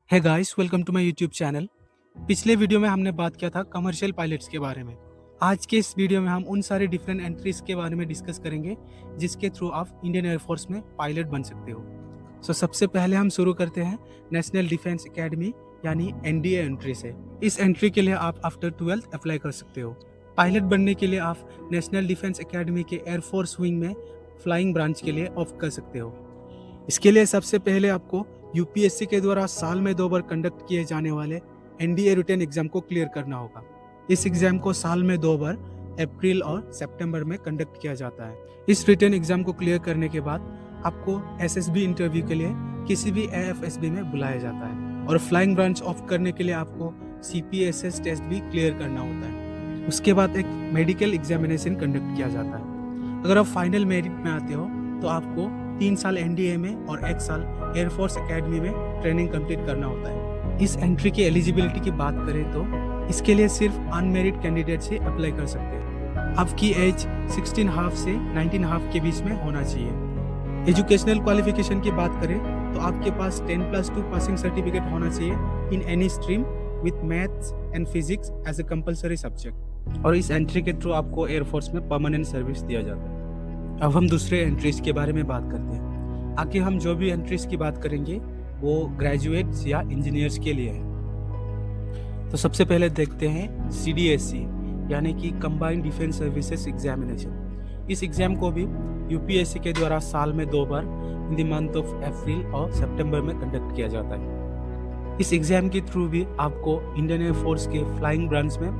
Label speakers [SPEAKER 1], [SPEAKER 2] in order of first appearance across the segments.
[SPEAKER 1] है guys, welcome to my YouTube channel. पिछले video में हमने बात किया था कमर्शियल पायलट्स के बारे में। आज के इस वीडियो में हम उन सारे डिफरेंट एंट्रीज के बारे में डिस्कस करेंगे जिसके थ्रू आप इंडियन एयरफोर्स में पायलट बन सकते हो। सबसे पहले हम शुरू करते हैं नेशनल डिफेंस एकेडमी यानी एनडीए एंट्री से। इस एंट्री के लिए आप आफ्टर 12th अप्लाई कर सकते हो। पायलट बनने के लिए आप नेशनल डिफेंस एकेडमी के एयरफोर्स विंग में फ्लाइंग ब्रांच के लिए ऑप्ट कर सकते हो। इसके लिए सबसे पहले आपको यूपीएससी के द्वारा साल में 2 बार कंडक्ट किए जाने वाले एनडीए रिटन एग्जाम को क्लियर करना होगा। इस एग्जाम को साल में 2 बार अप्रैल और सितंबर में कंडक्ट किया जाता है। इस रिटन एग्जाम को क्लियर करने के बाद आपको एसएसबी इंटरव्यू के लिए किसी भी एएफएसबी में बुलाया जाता है और फ्लाइंग ब्रांच ऑफ करने के लिए आपको सीपीएसएस टेस्ट भी क्लियर करना होता है। उसके बाद एक मेडिकल एग्जामिनेशन कंडक्ट किया जाता है। अगर आप फाइनल मेरिट में आते हो तो आपको 3 साल एनडीए में और 1 साल एयरफोर्स एकेडमी में ट्रेनिंग कंप्लीट करना होता है। इस एंट्री की एलिजिबिलिटी की बात करें तो इसके लिए सिर्फ अनमेरिड कैंडिडेट से अप्लाई कर सकते हैं। आपकी एज 16.5 से 19.5 के बीच में होना चाहिए। एजुकेशनल क्वालिफिकेशन की बात करें तो आपके पास 10+2 पासिंग सर्टिफिकेट होना चाहिए in any stream with maths and physics as a compulsory subject. और इस एंट्री के थ्रू आपको एयरफोर्स में परमानेंट सर्विस दिया जाता है। अब हम दूसरे एंट्रीज के बारे में बात करते हैं। आगे हम जो भी एंट्रीज की बात करेंगे वो ग्रेजुएट्स या इंजीनियर्स के लिए है। तो सबसे पहले देखते हैं सीडीएससी यानी कि कंबाइंड डिफेंस सर्विसेज एग्जामिनेशन। इस एग्जाम को भी यूपीएससी के द्वारा साल में 2 बार in the month of April और सितंबर में कंडक्ट किया जाता है। इस एग्जाम के थ्रू भी आपको इंडियन एयरफोर्स के फ्लाइंग ब्रांच में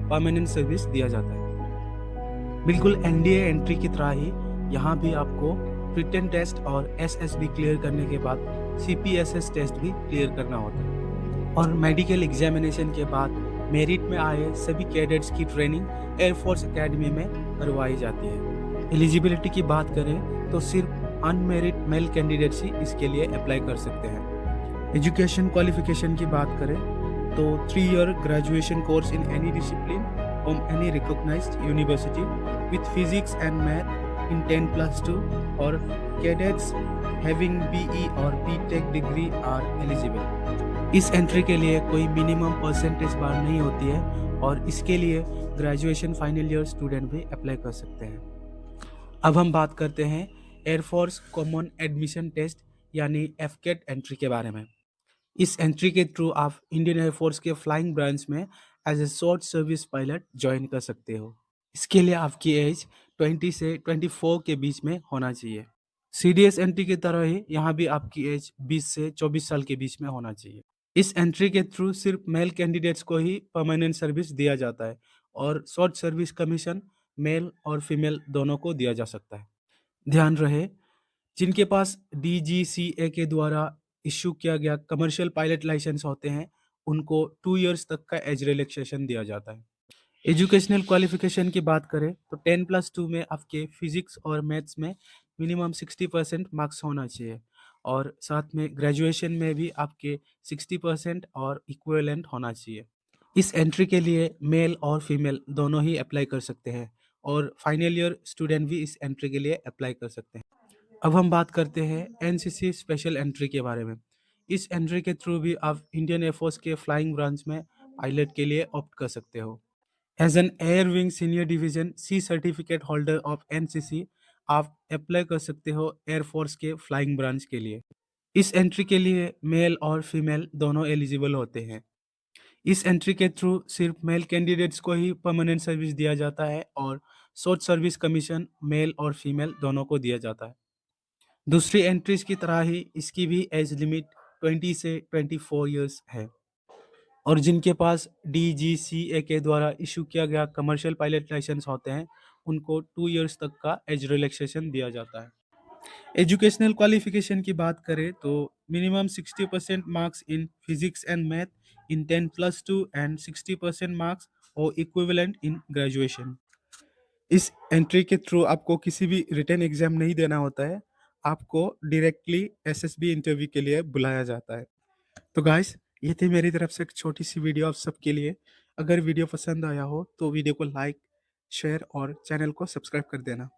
[SPEAKER 1] परमानेंट सर्विस दिया जाता है। बिल्कुल एनडीए एंट्री की तरह ही यहाँ भी आपको रिटन टेस्ट और एसएसबी क्लियर करने के बाद सीपीएसएस टेस्ट भी क्लियर करना होता है और मेडिकल एग्जामिनेशन के बाद मेरिट में आए सभी कैडेट्स की ट्रेनिंग एयरफोर्स एकेडमी में करवाई जाती है। एलिजिबिलिटी की बात करें तो सिर्फ अनमेरिड मेल कैंडिडेट्स ही इसके लिए अप्लाई कर सकते हैं। एजुकेशन क्वालिफिकेशन की बात करें तो 3 year graduation course in any discipline from any recognised university with physics and math in 10+2 or cadets having BE or BTech degree are eligible। इस एंट्री के लिए कोई मिनिमम परसेंटेज बार नहीं होती है और इसके लिए ग्रेजुएशन फाइनल ईयर स्टूडेंट भी अप्लाई कर सकते हैं। अब हम बात करते हैं एयरफोर्स कॉमन एडमिशन टेस्ट यानी एफकेट एंट्री के बारे में। इस एंट्री के थ्रू आप इंडियन एयरफोर्स के फ्लाइंग ब्रांच में as a short service pilot join कर सकते हो। इसके लिए आपकी एज 20 से 24 के बीच में होना चाहिए। सीडीएस एंट्री की तरह ही यहाँ भी आपकी एज 20 से 24 साल के बीच में होना चाहिए। इस एंट्री के थ्रू सिर्फ मेल कैंडिडेट्स को ही परमानेंट सर्विस दिया जाता है और शॉर्ट सर्विस कमीशन मेल और फीमेल दोनों को दिया जा सकता है। ध्यान रहे, जिनके पास डीजीसीए के द्वारा इश्यू किया गया कमर्शियल पायलट लाइसेंस होते हैं उनको 2 इयर्स तक का एज रिलैक्सेशन दिया जाता है। एजुकेशनल क्वालिफिकेशन की बात करें तो 10+2 में आपके फिजिक्स और मैथ्स में मिनिमम 60% मार्क्स होना चाहिए और साथ में ग्रेजुएशन में भी आपके 60% और इक्विवेलेंट होना चाहिए। इस एंट्री के लिए मेल और फीमेल दोनों ही अप्लाई कर सकते हैं और फाइनल ईयर स्टूडेंट भी इस एंट्री के लिए अप्लाई कर सकते हैं। अब हम बात करते हैं एनसीसी स्पेशल एंट्री के बारे में। इस एंट्री के थ्रू भी आप इंडियन एयरफोर्स के फ्लाइंग ब्रांच में पायलट के लिए ऑप्ट कर सकते हो। As an air wing senior division C certificate holder of NCC आप अप्लाई कर सकते हो एयरफोर्स के फ्लाइंग ब्रांच के लिए। इस एंट्री के लिए मेल और फीमेल दोनों एलिजिबल होते हैं। इस एंट्री के थ्रू सिर्फ मेल कैंडिडेट्स को ही परमानेंट सर्विस दिया जाता है और शॉर्ट सर्विस कमीशन मेल और फीमेल दोनों को दिया जाता है। दूसरी एंट्रीज की तरह ही इसकी भी एज लिमिट 20 से 24 इयर्स है और जिनके पास डीजीसीए के द्वारा इशू किया गया कमर्शियल पायलट लाइसेंस होते हैं उनको 2 इयर्स तक का एज रिलैक्सेशन दिया जाता है। एजुकेशनल क्वालिफिकेशन की बात करें तो minimum 60% marks in physics and math in 10+2 and 60% marks और इक्विवेलेंट इन ग्रेजुएशन। इस एंट्री के थ्रू आपको किसी भी रिटन एग्जाम नहीं देना होता है, आपको डायरेक्टली एसएसबी इंटरव्यू के लिए बुलाया जाता है। तो गाइस, ये थी मेरी तरफ से एक छोटी सी वीडियो आप सबके लिए। अगर वीडियो पसंद आया हो तो वीडियो को लाइक, शेयर और चैनल को सब्सक्राइब कर देना।